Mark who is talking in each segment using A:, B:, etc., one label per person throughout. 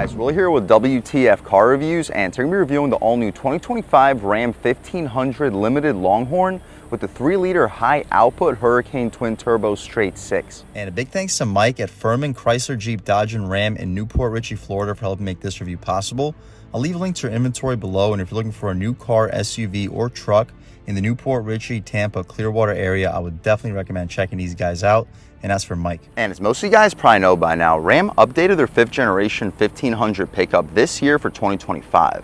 A: guys, we're here with W.T.F car reviews, and today we're going to be reviewing the all-new 2025 Ram 1500 Limited Longhorn with the 3-liter high-output Hurricane twin-turbo straight 6.
B: And a big thanks to Mike at Furman Chrysler Jeep Dodge and Ram in Newport Richey, Florida for helping make this review possible. I'll leave a link to your inventory below, and if you're looking for a new car, SUV, or truck in the Newport Richey, Tampa, Clearwater area, I would definitely recommend checking these guys out. And as for Mike.
A: And as most of you guys probably know by now, Ram updated their 5th generation 1500 pickup this year for 2025.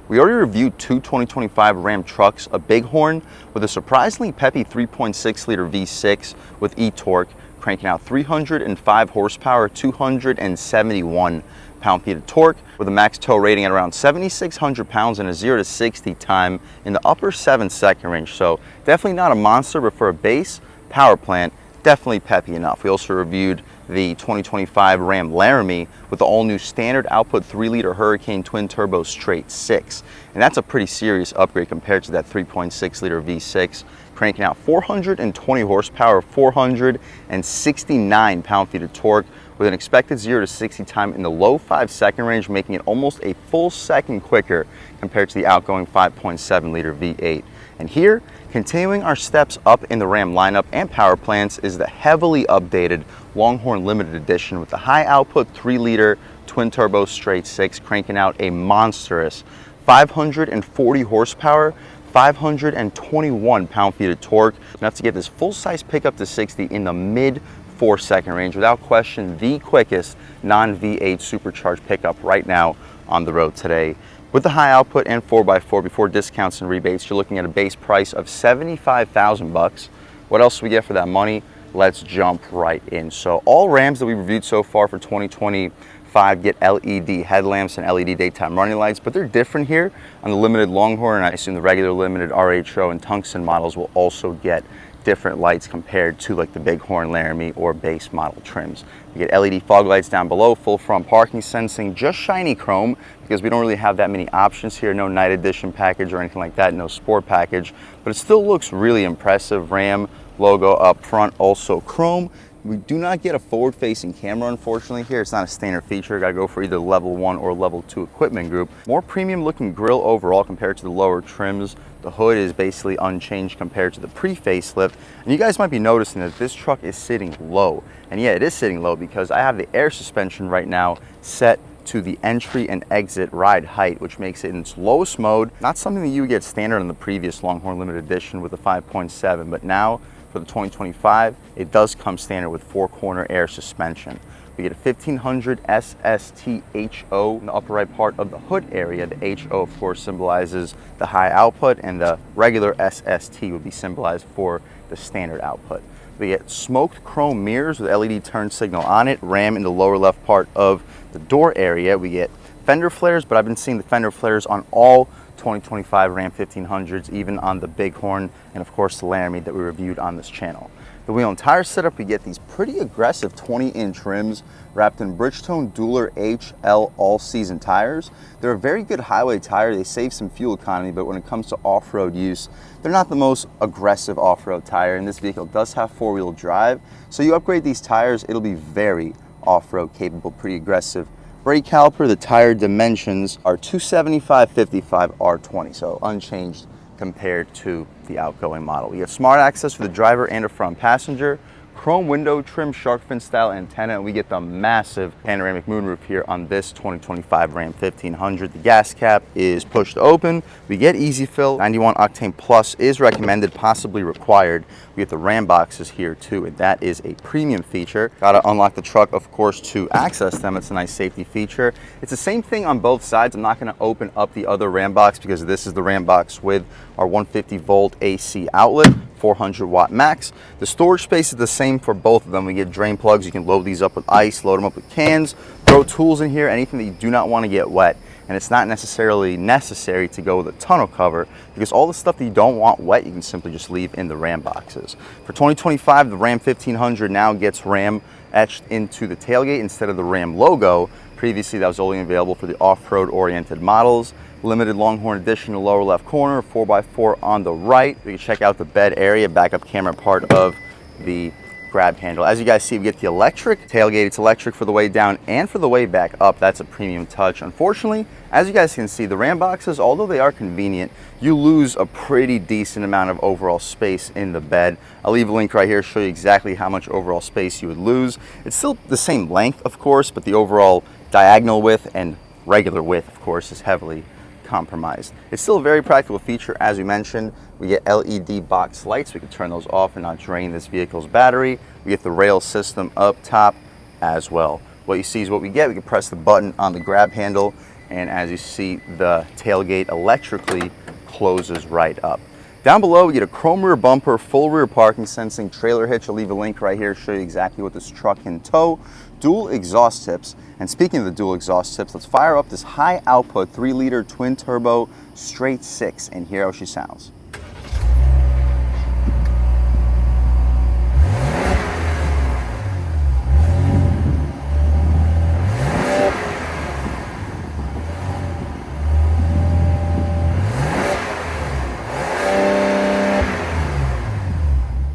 A: We already reviewed two 2025 Ram trucks, a Bighorn with a surprisingly peppy 3.6-liter V6 with e-torque, cranking out 305 horsepower, 271 pound-feet of torque, with a max tow rating at around 7,600 pounds and a 0 to 60 time in the upper 7-second range. So definitely not a monster, but for a base power plant, definitely peppy enough. We also reviewed the 2025 Ram Laramie with the all-new standard output 3-liter Hurricane twin-turbo straight 6. And that's a pretty serious upgrade compared to that 3.6-liter V6, cranking out 420 horsepower, 469 pound-feet of torque, with an expected 0 to 60 time in the low 5-second range, making it almost a full second quicker compared to the outgoing 5.7-liter V8. And here, continuing our steps up in the Ram lineup and power plants, is the heavily updated Longhorn Limited Edition with the high output 3-liter twin turbo straight 6, cranking out a monstrous 540 horsepower, 521 pound-feet of torque, enough to get this full-size pickup to 60 in the mid 4-second range. Without question, the quickest non-V8 supercharged pickup right now on the road today. With the high output and 4x4 before discounts and rebates, you're looking at a base price of $75,000. What else do we get for that money? Let's jump right in. So all Rams that we reviewed so far for 2025 get LED headlamps and LED daytime running lights, but they're different here on the limited Longhorn. I assume the regular limited RHO and tungsten models will also get different lights compared to like the Bighorn, Laramie, or base model trims. You get LED fog lights down below, full front parking sensing, just shiny chrome because we don't really have that many options here. No night edition package or anything like that, no sport package, but it still looks really impressive. Ram logo up front, also chrome. We do not get a forward-facing camera, unfortunately, here. It's not a standard feature. Gotta go for either level 1 or level 2 equipment group. More premium looking grille overall compared to the lower trims. The hood is basically unchanged compared to the pre-facelift. And you guys might be noticing that this truck is sitting low. And yeah, it is sitting low because I have the air suspension right now set to the entry and exit ride height, which makes it in its lowest mode. Not something that you would get standard on the previous Longhorn Limited Edition with the 5.7, but now for the 2025, it does come standard with 4-corner air suspension. We get a 1500 SST-HO in the upper right part of the hood area. The HO, of course, symbolizes the high output, and the regular SST would be symbolized for the standard output. We get smoked chrome mirrors with LED turn signal on it. Ram in the lower left part of the door area. We get fender flares, but I've been seeing the fender flares on all 2025 Ram 1500s, even on the Bighorn and of course the Laramie that we reviewed on this channel. The wheel and tire setup, we get these pretty aggressive 20-inch rims wrapped in Bridgestone Dueler HL all-season tires. They're a very good highway tire. They save some fuel economy, but when it comes to off-road use, they're not the most aggressive off-road tire, and this vehicle does have 4-wheel drive. So you upgrade these tires, it'll be very off-road capable, pretty aggressive. Brake caliper, the tire dimensions are 275/55 R20, so unchanged compared to the outgoing model. We have smart access for the driver and a front passenger, chrome window trim, shark fin style antenna, and we get the massive panoramic moonroof here on this 2025 Ram 1500. The gas cap is pushed open. We get easy fill. 91 octane plus is recommended, possibly required. We get the Ram boxes here too, and that is a premium feature. Gotta unlock the truck, of course, to access them. It's a nice safety feature. It's the same thing on both sides. I'm not gonna open up the other Ram box because this is the Ram box with our 150-volt AC outlet, 400-watt max. The storage space is the same for both of them. We get drain plugs. You can load these up with ice, load them up with cans, throw tools in here, anything that you do not want to get wet. And it's not necessarily necessary to go with a tonneau cover because all the stuff that you don't want wet, you can simply just leave in the Ram boxes. For 2025, the Ram 1500 now gets Ram etched into the tailgate instead of the Ram logo. Previously, that was only available for the off-road oriented models. Limited Longhorn Edition in the lower left corner, 4x4 on the right. You can check out the bed area, backup camera part of the grab handle. As you guys see, we get the electric tailgate. It's electric for the way down and for the way back up. That's a premium touch. Unfortunately, as you guys can see, the Ram boxes, although they are convenient, you lose a pretty decent amount of overall space in the bed. I'll leave a link right here to show you exactly how much overall space you would lose. It's still the same length, of course, but the overall diagonal width and regular width, of course, is heavily compromised. It's still a very practical feature. As we mentioned, we get LED box lights. We can turn those off and not drain this vehicle's battery. We get the rail system up top as well. What you see is what we get. We can press the button on the grab handle, and as you see, the tailgate electrically closes right up. Down below, we get a chrome rear bumper, full rear parking sensing, trailer hitch. I'll leave a link right here to show you exactly what this truck can tow. Dual exhaust tips. And speaking of the dual exhaust tips, let's fire up this high output 3-liter twin turbo straight 6 and hear how she sounds.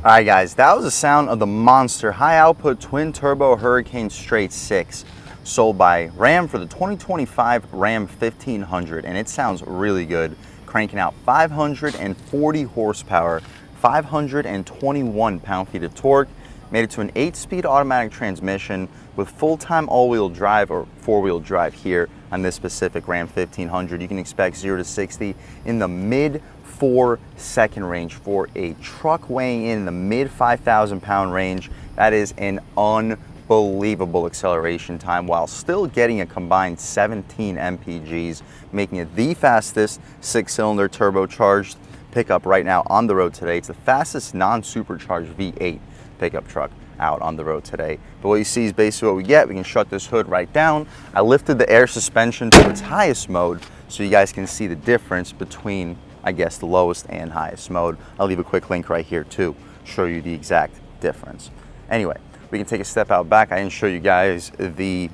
A: All right, guys, that was the sound of the monster high output twin turbo Hurricane straight 6 sold by Ram for the 2025 Ram 1500, and it sounds really good, cranking out 540 horsepower, 521 pound-feet of torque. Made it to an 8-speed automatic transmission with full-time all-wheel drive or 4-wheel drive here on this specific Ram 1500. You can expect 0 to 60 in the mid 4-second range for a truck weighing in the mid 5,000 pound range. That is an unbelievable acceleration time while still getting a combined 17 mpgs, making it the fastest 6-cylinder turbocharged pickup right now on the road today. It's the fastest non-supercharged V8 pickup truck out on the road today. But what you see is basically what we get. We can shut this hood right down. I lifted the air suspension to its highest mode so you guys can see the difference between, I guess, the lowest and highest mode. I'll leave a quick link right here to show you the exact difference. Anyway, we can take a step out back. I didn't show you guys the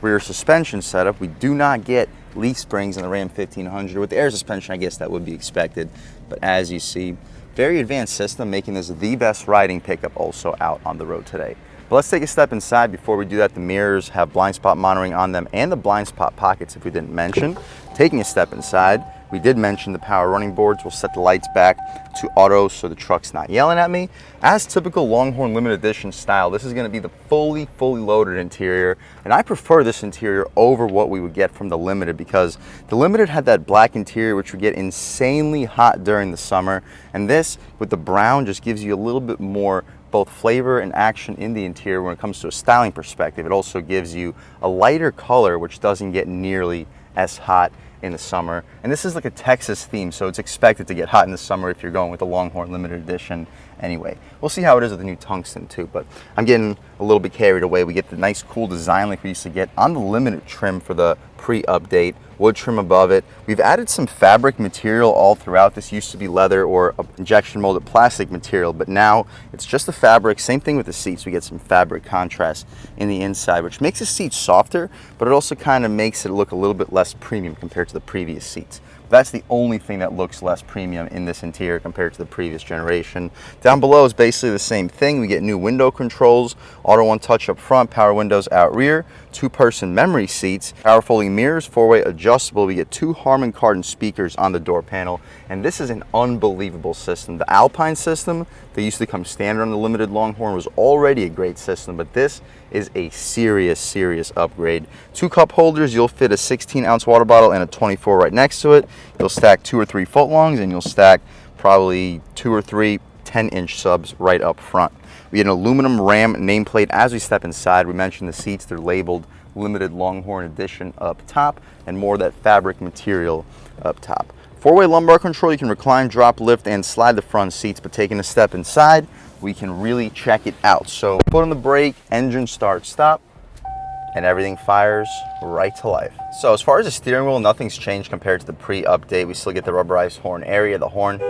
A: rear suspension setup. We do not get leaf springs in the Ram 1500. With the air suspension, I guess that would be expected. But as you see, very advanced system, making this the best riding pickup also out on the road today. But let's take a step inside. Before we do that, the mirrors have blind spot monitoring on them and the blind spot pockets, if we didn't mention. Taking a step inside, we did mention the power running boards. We'll set the lights back to auto so the truck's not yelling at me. As typical Longhorn limited edition style, this is going to be the fully loaded interior, and I prefer this interior over what we would get from the limited because the limited had that black interior which would get insanely hot during the summer, and this with the brown just gives you a little bit more both flavor and action in the interior when it comes to a styling perspective. It also gives you a lighter color which doesn't get nearly as hot in the summer. And this is like a Texas theme, so it's expected to get hot in the summer if you're going with the Longhorn limited edition anyway. We'll see how it is with the new tungsten too, but I'm getting a little bit carried away. We get the nice cool design like we used to get on the limited trim for the pre-update, wood trim above it. We've added some fabric material all throughout. This used to be leather or injection molded plastic material, but now it's just the fabric. Same thing with the seats. We get some fabric contrast in the inside, which makes the seat softer, but it also kind of makes it look a little bit less premium compared to the previous seats. That's the only thing that looks less premium in this interior compared to the previous generation. Down below is basically the same thing. We get new window controls, auto one touch up front, power windows out rear, 2-person memory seats, power folding mirrors, 4-way adjustable. We get 2 Harman Kardon speakers on the door panel, and this is an unbelievable system. The Alpine system that used to come standard on the limited Longhorn was already a great system, but this is a serious upgrade. 2 cup holders. You'll fit a 16-ounce water bottle and a 24 right next to it. You'll stack 2 or 3 footlongs, and you'll stack probably 2 or 3 10-inch subs right up front. We get an aluminum Ram nameplate. As we step inside, we mentioned the seats. They're labeled limited Longhorn edition up top, and more of that fabric material up top. 4-way lumbar control. You can recline, drop, lift, and slide the front seats, but taking a step inside, we can really check it out. So foot on the brake, engine start, stop, and everything fires right to life. So as far as the steering wheel, nothing's changed compared to the pre-update. We still get the rubberized horn area, the horn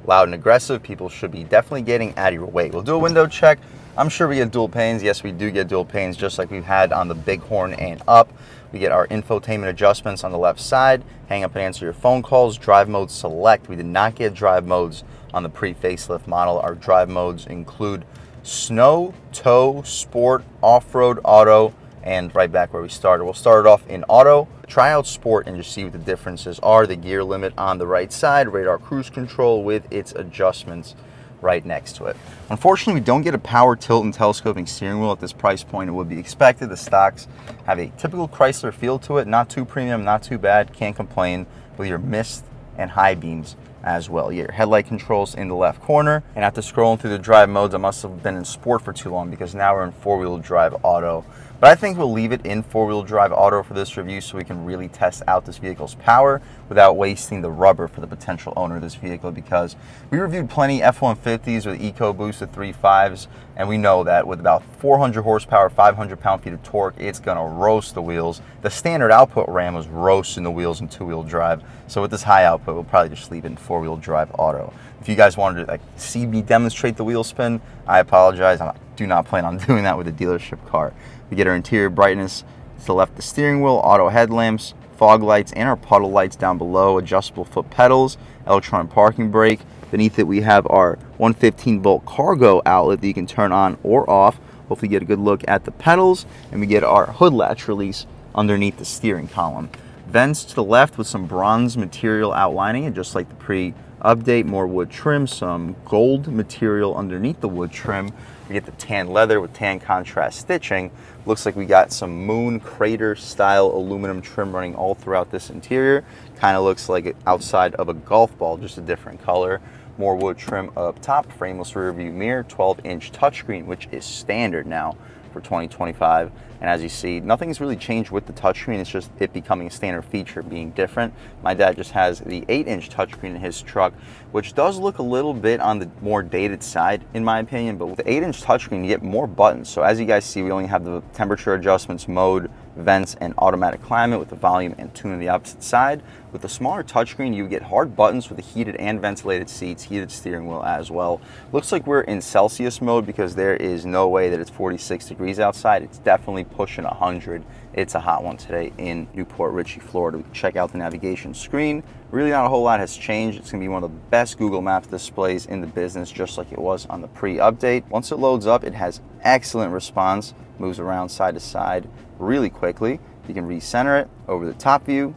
A: loud and aggressive. People should be definitely getting out of your way. We'll do a window check. I'm sure we get dual panes. Yes, we do get dual panes just like we've had on the Bighorn and up. We get our infotainment adjustments on the left side, hang up and answer your phone calls, drive mode select. We did not get drive modes on the pre-facelift model. Our drive modes include snow, tow, sport, off-road, auto, and right back where we started. We'll start it off in auto. Try out sport and just see what the differences are. The gear limit on the right side, radar cruise control with its adjustments right next to it. Unfortunately, we don't get a power tilt and telescoping steering wheel at this price point. It would be expected. The stocks have a typical Chrysler feel to it. Not too premium, not too bad. Can't complain with your mist and high beams as well. Your headlight controls in the left corner. And after scrolling through the drive modes, I must have been in sport for too long because now we're in four-wheel drive auto. But I think we'll leave it in four-wheel drive auto for this review so we can really test out this vehicle's power without wasting the rubber for the potential owner of this vehicle, because we reviewed plenty F-150s with EcoBoost with 3.5s, and we know that with about 400 horsepower, 500 pound-feet of torque, it's going to roast the wheels. The standard output Ram was roasting the wheels in two-wheel drive, so with this high output, we'll probably just leave it in four-wheel drive auto. If you guys wanted to see me demonstrate the wheel spin, I apologize. I do not plan on doing that with a dealership car. We get our interior brightness to the left, the steering wheel, auto headlamps, fog lights, and our puddle lights down below, adjustable foot pedals, electronic parking brake. Beneath it, we have our 115-volt cargo outlet that you can turn on or off. Hopefully get a good look at the pedals, and we get our hood latch release underneath the steering column. Vents to the left with some bronze material outlining it, just like the pre-update. More wood trim, some gold material underneath the wood trim. We get the tan leather with tan contrast stitching. Looks like we got some moon crater style aluminum trim running all throughout this interior. Kind of looks like it outside of a golf ball, just a different color. More wood trim up top, frameless rear view mirror, 12-inch touchscreen, which is standard now for 2025. And as you see, nothing's really changed with the touchscreen. It's just it becoming a standard feature being different. My dad just has the 8-inch touchscreen in his truck, which does look a little bit on the more dated side, in my opinion. But with the 8-inch touchscreen, you get more buttons. So as you guys see, we only have the temperature adjustments mode, vents, and automatic climate with the volume and tune on the opposite side. With the smaller touchscreen, you get hard buttons with the heated and ventilated seats, heated steering wheel as well. Looks like we're in Celsius mode because there is no way that it's 46 degrees outside. It's definitely pushing 100. It's a hot one today in Newport Richey, Florida. We can check out the navigation screen. Really not a whole lot has changed. It's going to be one of the best Google Maps displays in the business, just like it was on the pre-update. Once it loads up, it has excellent response. Moves around side to side really quickly. You can recenter it over the top view,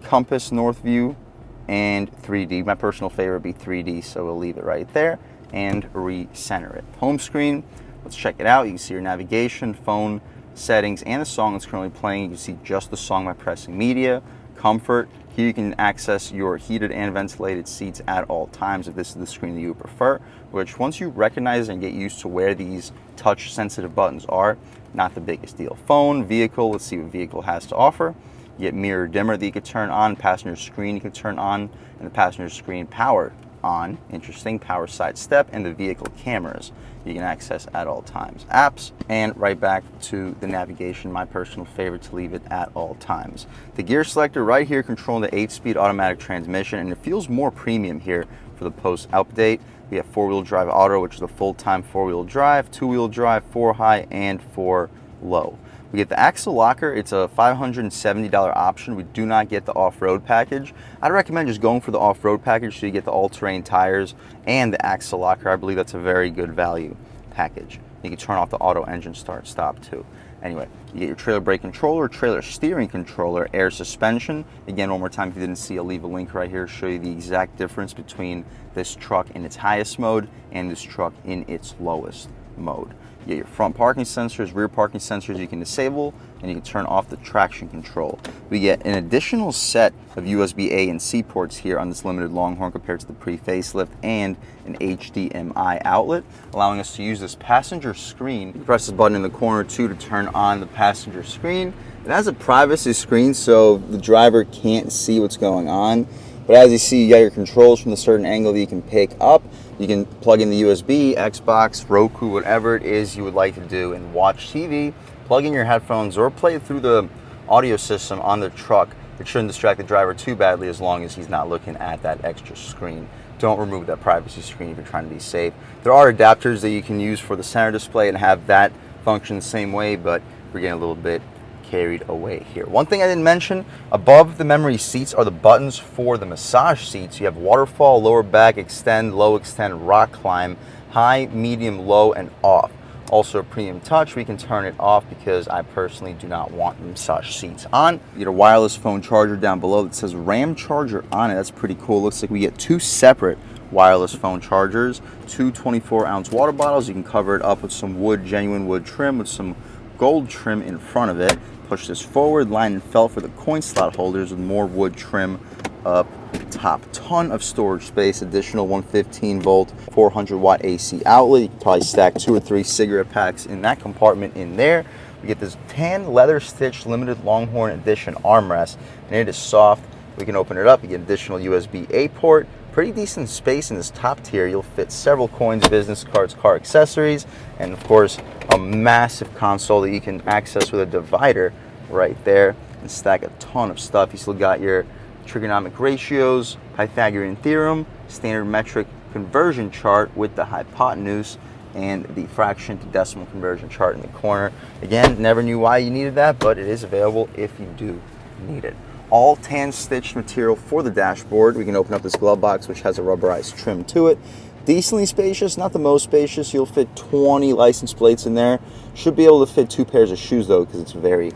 A: compass, north view, and 3D. My personal favorite would be 3D, so we'll leave it right there and recenter it. Home screen, let's check it out. You can see your navigation, phone settings, and the song that's currently playing. You can see just the song by pressing media. Comfort, here you can access your heated and ventilated seats at all times if this is the screen that you would prefer, which once you recognize and get used to where these touch sensitive buttons are, not the biggest deal. Phone, vehicle, let's see what vehicle has to offer. You get mirror dimmer that you could turn on, passenger screen you could turn on, and the passenger screen power on, interesting, power side step, and the vehicle cameras you can access at all times. Apps, and right back to the navigation, my personal favorite to leave it at all times. The gear selector right here controlling the 8-speed automatic transmission, and it feels more premium here for the post update. We have four-wheel drive auto, which is a full-time four-wheel drive, two-wheel drive, 4 high and 4 low. We get the axle locker. It's a $570 option. We do not get the off-road package. I'd recommend just going for the off-road package so you get the all-terrain tires and the axle locker. I believe that's a very good value package. You can turn off the auto engine start stop too. Anyway, you get your trailer brake controller, trailer steering controller, air suspension. Again, one more time, if you didn't see, I'll leave a link right here to show you the exact difference between this truck in its highest mode and this truck in its lowest mode. You get your front parking sensors, rear parking sensors you can disable, and you can turn off the traction control. We get an additional set of USB A and C ports here on this limited Longhorn compared to the pre-facelift, and an HDMI outlet, allowing us to use this passenger screen. You press this button in the corner too to turn on the passenger screen. It has a privacy screen so the driver can't see what's going on. But as you see, you got your controls from a certain angle that you can pick up. You can plug in the USB, Xbox, Roku, whatever it is you would like to do and watch TV, plug in your headphones, or play it through the audio system on the truck. It shouldn't distract the driver too badly as long as he's not looking at that extra screen. Don't remove that privacy screen if you're trying to be safe. There are adapters that you can use for the center display and have that function the same way, but we're getting a little bit carried away here. One thing I didn't mention, above the memory seats are the buttons for the massage seats. You have waterfall, lower back, extend, low extend, rock climb. high, medium, low, and off. Also a premium touch. We can turn it off because I personally do not want massage seats on. You get a wireless phone charger down below that says RAM charger on it. That's pretty cool. Looks like we get 2 separate wireless phone chargers, 2 24-ounce water bottles. You can cover it up with some wood, genuine wood trim with some gold trim in front of it. Push this forward, line and felt for the coin slot holders with more wood trim up top. Ton of storage space, additional 115 volt 400 watt AC outlet. You can probably stack 2 or 3 cigarette packs in that compartment in there. We get this tan leather stitched limited Longhorn edition armrest, and it is soft. We can open it up. You get additional USB-A port. Pretty decent space in this top tier. You'll fit several coins, business cards, car accessories, and of course a massive console that you can access with a divider right there and stack a ton of stuff. You still got your trigonomic ratios, Pythagorean theorem, standard metric conversion chart with the hypotenuse, and the fraction to decimal conversion chart in the corner. Again, never knew why you needed that, but it is available if you do need it. All tan stitched material for the dashboard. We can open up this glove box, which has a rubberized trim to it. Decently spacious, not the most spacious. You'll fit 20 license plates in there. Should be able to fit 2 pairs of shoes though, because it's very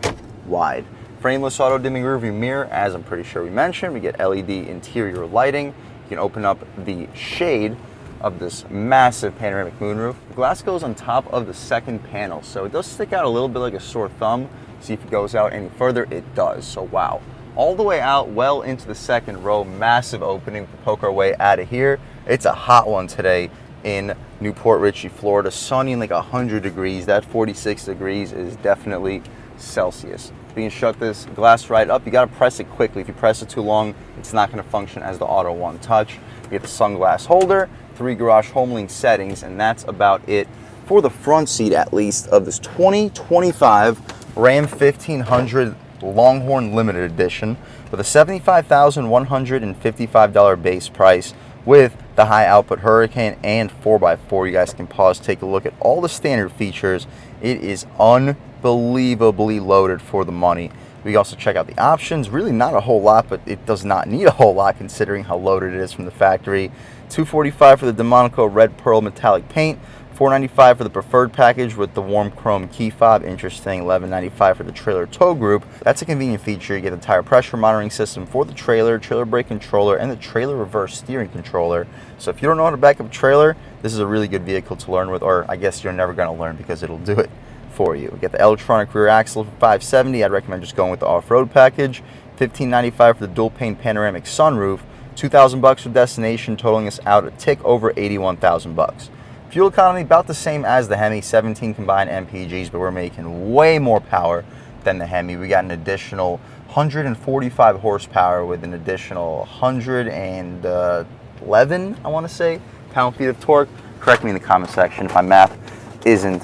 A: wide. Frameless auto dimming rearview mirror, as I'm pretty sure we mentioned. We get LED interior lighting. You can open up the shade of this massive panoramic moonroof. The glass goes on top of the second panel, so it does stick out a little bit like a sore thumb. See if it goes out any further, it does, so wow. All the way out, well into the second row, massive opening. We can poke our way out of here. It's a hot one today in Newport Richey, Florida. Sunny and like 100 degrees. That 46 degrees is definitely Celsius. We can shut this glass right up. You gotta press it quickly. If you press it too long, it's not gonna function as the Auto One Touch. You get the sunglass holder, 3 garage home link settings, and that's about it for the front seat, at least, of this 2025 Ram 1500 Longhorn Limited Edition with a $75,155 base price with the high output Hurricane and 4x4. You guys can pause, take a look at all the standard features. It is unbelievably loaded for the money. We can also check out the options. Really not a whole lot, but it does not need a whole lot considering how loaded it is from the factory. $245 for the Delmonico red pearl metallic paint, $495 for the preferred package with the warm chrome key fob. Interesting. $1195 for the trailer tow group. That's a convenient feature. You get the tire pressure monitoring system for the trailer brake controller, and the trailer reverse steering controller. So if you don't know how to back up a trailer, this is a really good vehicle to learn with, or I guess you're never going to learn because it'll do it for you. We get the electronic rear axle for $570. I'd recommend just going with the off-road package. $1595 for the dual pane panoramic sunroof. $2,000 for destination, totaling us out a tick over $81,000. Fuel economy about the same as the Hemi, 17 combined MPGs, but we're making way more power than the Hemi. We got an additional 145 horsepower with an additional 111, I want to say, pound-feet of torque. Correct me in the comment section if my math isn't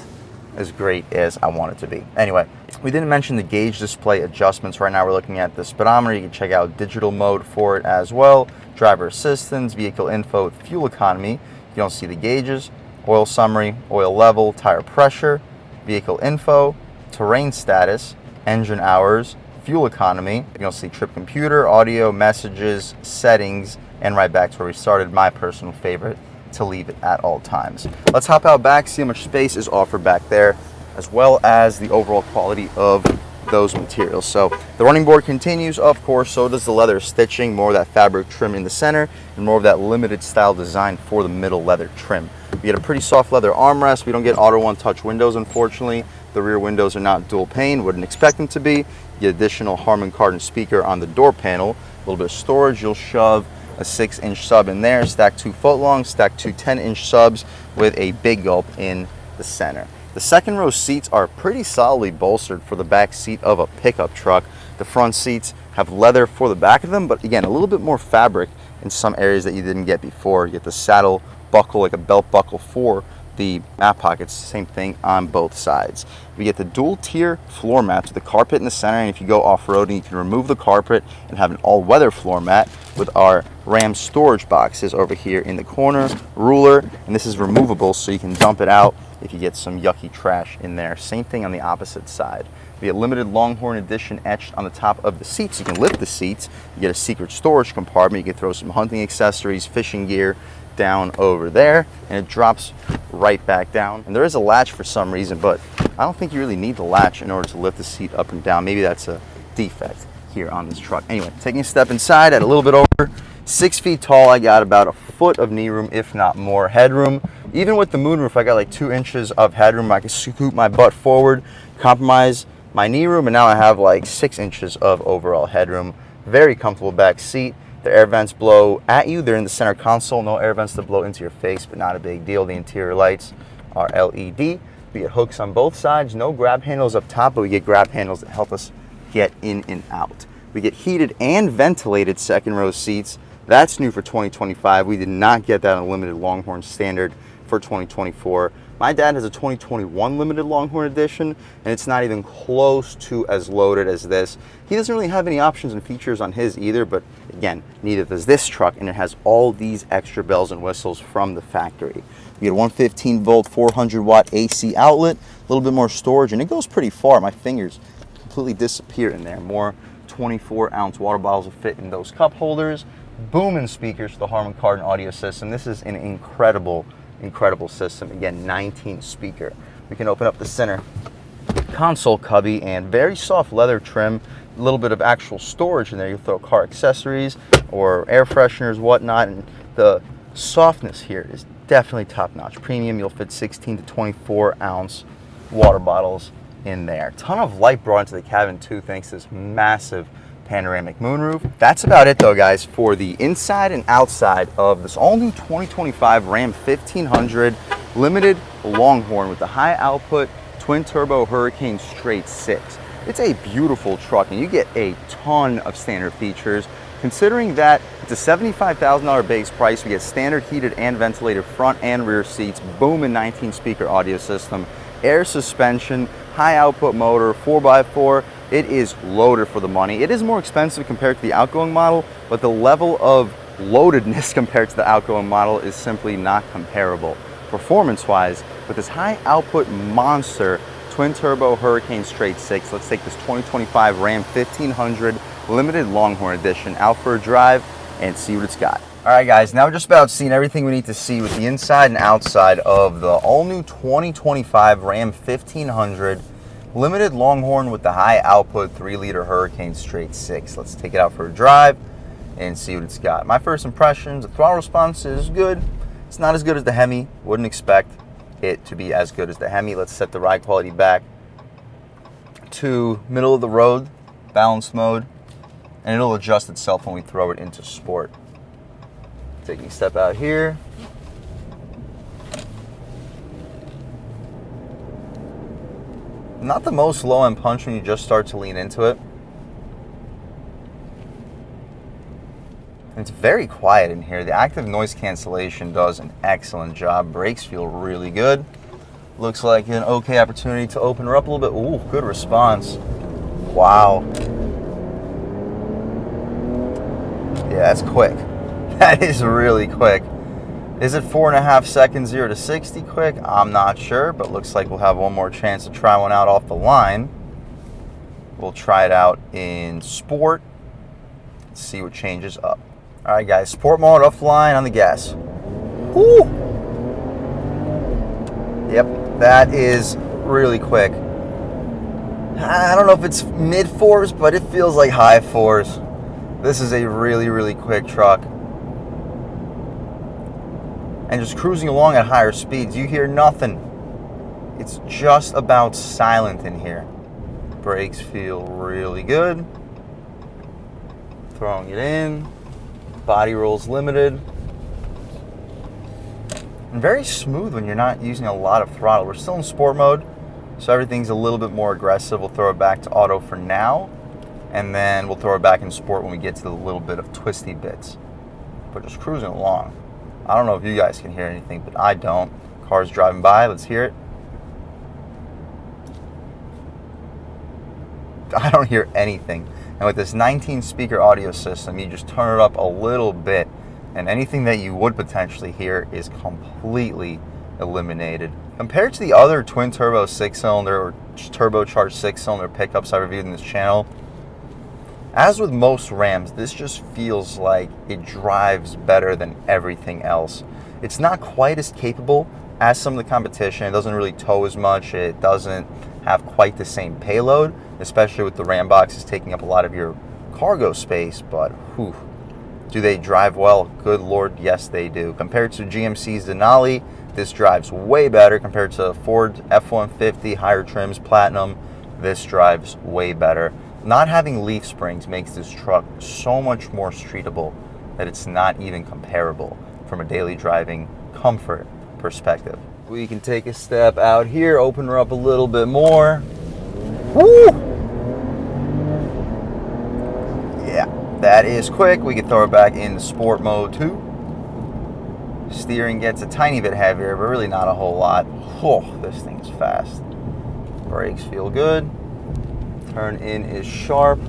A: as great as I want it to be. Anyway, we didn't mention the gauge display adjustments. Right now we're looking at the speedometer. You can check out digital mode for it as well. Driver assistance, vehicle info, fuel economy. You don't see the gauges. Oil summary, oil level, tire pressure, vehicle info, terrain status, engine hours, fuel economy. You don't see trip computer, audio, messages, settings, and right back to where we started, my personal favorite, to leave it at all times. Let's hop out back, see how much space is offered back there, as well as the overall quality of those materials. So the running board continues, of course, so does the leather stitching, more of that fabric trim in the center, and more of that limited style design for the middle leather trim. We get a pretty soft leather armrest. We don't get Auto One Touch windows, unfortunately. The rear windows are not dual pane, wouldn't expect them to be. You get additional Harman Kardon speaker on the door panel. A little bit of storage. You'll shove a 6-inch sub in there, stack 2 foot long, stack 2 10-inch subs with a big gulp in the center. The second row seats are pretty solidly bolstered for the back seat of a pickup truck. The front seats have leather for the back of them, but again, a little bit more fabric in some areas that you didn't get before. You get the saddle buckle, like a belt buckle for the mat pockets, same thing on both sides. We get the dual tier floor mats with the carpet in the center, and if you go off-roading, you can remove the carpet and have an all-weather floor mat with our Ram storage boxes over here in the corner, ruler, and this is removable so you can dump it out if you get some yucky trash in there. Same thing on the opposite side. We get limited Longhorn edition etched on the top of the seats. You can lift the seats. You get a secret storage compartment. You can throw some hunting accessories, fishing gear, down over there, and it drops right back down. And there is a latch for some reason, but I don't think you really need the latch in order to lift the seat up and down. Maybe that's a defect here on this truck. Anyway, taking a step inside at a little bit over 6 feet tall, I got about a foot of knee room, if not more headroom. Even with the moonroof, I got like 2 inches of headroom. I can scoop my butt forward, compromise my knee room, and now I have like 6 inches of overall headroom. Very comfortable back seat. The air vents blow at you. They're in the center console. No air vents to blow into your face, but not a big deal. The interior lights are LED. We get hooks on both sides. No grab handles up top, but we get grab handles that help us get in and out. We get heated and ventilated second row seats. That's new for 2025. We did not get that on a limited Longhorn standard for 2024. My dad has a 2021 limited Longhorn edition, and it's not even close to as loaded as this. He doesn't really have any options and features on his either, but again, neither does this truck, and it has all these extra bells and whistles from the factory. You get a 115 volt, 400 watt AC outlet, a little bit more storage, and it goes pretty far. My fingers completely disappear in there. More 24-ounce water bottles will fit in those cup holders. Booming speakers for the Harman Kardon audio system. This is an incredible system. Again, 19 speaker. We can open up the center console cubby, and very soft leather trim. A little bit of actual storage in there. You throw car accessories or air fresheners, whatnot, and the softness here is definitely top notch. Premium. You'll fit 16 to 24-ounce water bottles in there. Ton of light brought into the cabin too, thanks to this massive panoramic moonroof. That's about it though, guys, for the inside and outside of this all new 2025 Ram 1500 limited Longhorn with the high output twin turbo Hurricane straight 6. It's a beautiful truck, and you get a ton of standard features. Considering that it's a $75,000 base price, we get standard heated and ventilated front and rear seats, booming 19 speaker audio system, air suspension, high output motor, 4x4. It is loaded for the money. It is more expensive compared to the outgoing model, but the level of loadedness compared to the outgoing model is simply not comparable. Performance-wise, with this high output monster twin turbo Hurricane straight 6, let's take this 2025 Ram 1500 limited Longhorn edition out for a drive and see what it's got. All right, guys, now we're just about seen everything we need to see with the inside and outside of the all-new 2025 Ram 1500 limited Longhorn with the high output 3-liter Hurricane straight 6. Let's take it out for a drive and see what it's got. My first impressions, the throttle response is good. It's not as good as the Hemi. Wouldn't expect it to be as good as the Hemi. Let's set the ride quality back to middle of the road, balanced mode, and it'll adjust itself when we throw it into sport. Taking a step out here. Not the most low-end punch when you just start to lean into it. It's very quiet in here. The active noise cancellation does an excellent job. Brakes feel really good. Looks like an okay opportunity to open her up a little bit. Ooh, good response. Wow. Yeah, that's quick. That is really quick. Is it 4.5 seconds 0 to 60 quick? I'm not sure, but looks like we'll have one more chance to try one out off the line. We'll try it out in sport. Let's see what changes up. All right, guys, sport mode off the line on the gas. Woo! Yep, that is really quick. I don't know if it's mid fours, but it feels like high fours. This is a really quick truck. And just cruising along at higher speeds, you hear nothing. It's just about silent in here. Brakes feel really good. Throwing it in. Body rolls limited. And very smooth when you're not using a lot of throttle. We're still in sport mode, so everything's a little bit more aggressive. We'll throw it back to auto for now, and then we'll throw it back in sport when we get to the little bit of twisty bits. But just cruising along. I don't know if you guys can hear anything, but I don't. Cars driving by, let's hear it. I don't hear anything. And with this 19 speaker audio system, you just turn it up a little bit, and anything that you would potentially hear is completely eliminated. Compared to the other twin turbo 6-cylinder or turbocharged 6-cylinder pickups I reviewed in this channel, as with most Rams, this just feels like it drives better than everything else. It's not quite as capable as some of the competition. It doesn't really tow as much. It doesn't have quite the same payload, especially with the Ram boxes taking up a lot of your cargo space, but whew, do they drive well? Good Lord, yes they do. Compared to GMC's Denali, this drives way better. Compared to Ford F-150, higher trims, Platinum, this drives way better. Not having leaf springs makes this truck so much more streetable that it's not even comparable from a daily driving comfort perspective. We can take a step out here, open her up a little bit more. Woo! Yeah, that is quick. We can throw it back in sport mode too. Steering gets a tiny bit heavier, but really not a whole lot. Oh, this thing's fast. Brakes feel good. Turn in is sharp.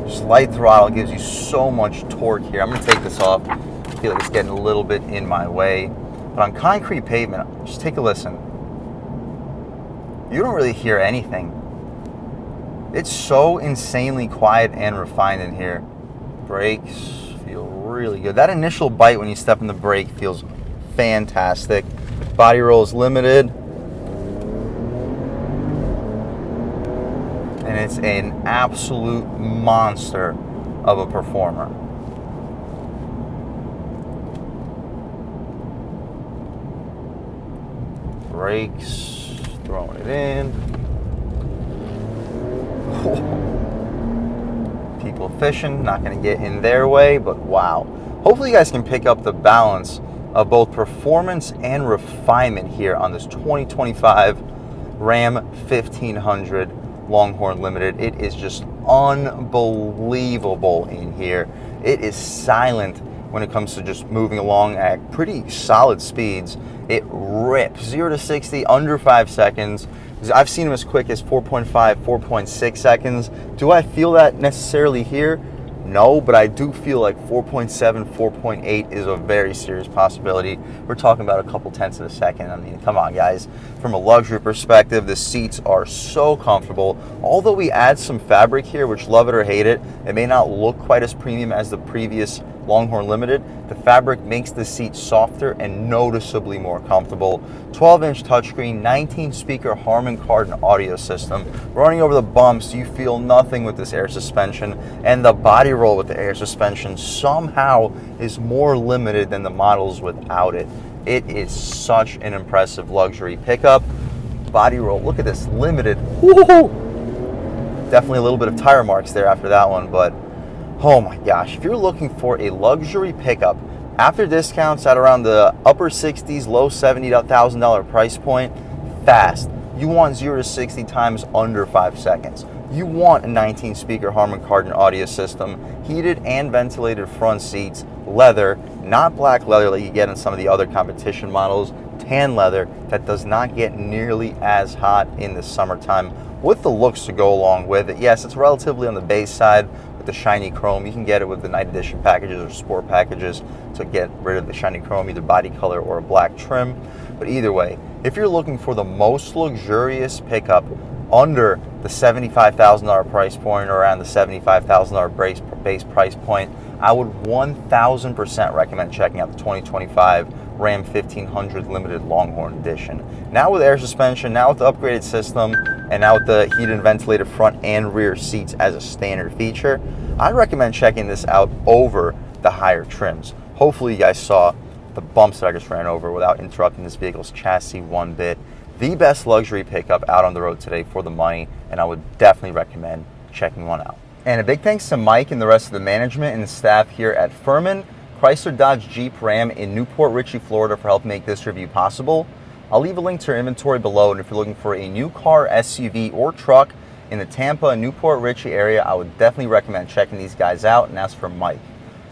A: Slight throttle gives you so much torque here. I'm going to take this off. I feel like it's getting a little bit in my way. But on concrete pavement, just take a listen. You don't really hear anything. It's so insanely quiet and refined in here. Brakes feel really good. That initial bite when you step in the brake feels fantastic. Body roll is limited. And it's an absolute monster of a performer. Brakes, throwing it in. People fishing, not going to get in their way, but wow. Hopefully you guys can pick up the balance of both performance and refinement here on this 2025 Ram 1500 Longhorn Limited. It is just unbelievable in here. It is silent when it comes to just moving along at pretty solid speeds. It rips 0 to 60 under 5 seconds. I've seen them as quick as 4.5, 4.6 seconds. Do I feel that necessarily here? No, but I do feel like 4.7, 4.8 is a very serious possibility. We're talking about a couple tenths of a second. I mean, come on, guys. From a luxury perspective, the seats are so comfortable. Although we add some fabric here, which love it or hate it, it may not look quite as premium as the previous Longhorn Limited. The fabric makes the seat softer and noticeably more comfortable. 12-inch touchscreen, 19-speaker Harman Kardon audio system. Running over the bumps, you feel nothing with this air suspension, and the body roll with the air suspension somehow is more limited than the models without it. It is such an impressive luxury pickup. Body roll, look at this, limited. Woo-hoo! Definitely a little bit of tire marks there after that one, but oh my gosh, if you're looking for a luxury pickup after discounts at around the upper 60s, low $70,000 price point, fast. You want 0 to 60 times under 5 seconds. You want a 19-speaker Harman Kardon audio system, heated and ventilated front seats, leather, not black leather like you get in some of the other competition models, tan leather that does not get nearly as hot in the summertime, with the looks to go along with it. Yes, it's relatively on the base side with the shiny chrome. You can get it with the night edition packages or sport packages to get rid of the shiny chrome, either body color or a black trim. But either way, if you're looking for the most luxurious pickup under the $75,000 price point or around the $75,000 base price point, I would 1000% recommend checking out the 2025 Ram 1500 Limited Longhorn Edition. Now with air suspension, now with the upgraded system, and now with the heated and ventilated front and rear seats as a standard feature, I'd recommend checking this out over the higher trims. Hopefully you guys saw the bumps that I just ran over without interrupting this vehicle's chassis one bit. The best luxury pickup out on the road today for the money, and I would definitely recommend checking one out. And a big thanks to Mike and the rest of the management and staff here at Furman, Chrysler Dodge Jeep Ram in Newport Richey, Florida for helping make this review possible. I'll leave a link to our inventory below, and if you're looking for a new car, SUV, or truck in the Tampa and Newport Richey area, I would definitely recommend checking these guys out, and that's from Mike.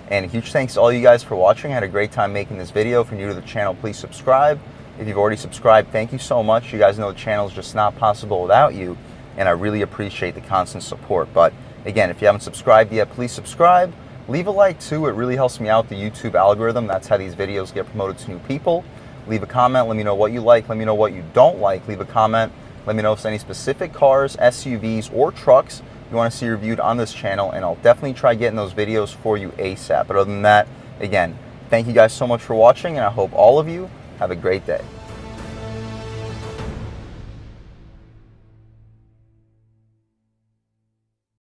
A: And a huge thanks to all you guys for watching. I had a great time making this video. If you're new to the channel, please subscribe. If you've already subscribed, thank you so much. You guys know the channel is just not possible without you, and I really appreciate the constant support. But again, if you haven't subscribed yet, please subscribe. Leave a like too. It really helps me out, the YouTube algorithm. That's how these videos get promoted to new people. Leave a comment. Let me know what you like. Let me know what you don't like. Leave a comment. Let me know if there's any specific cars, SUVs, or trucks you want to see reviewed on this channel, and I'll definitely try getting those videos for you ASAP. But other than that, again, thank you guys so much for watching, and I hope all of you have a great day.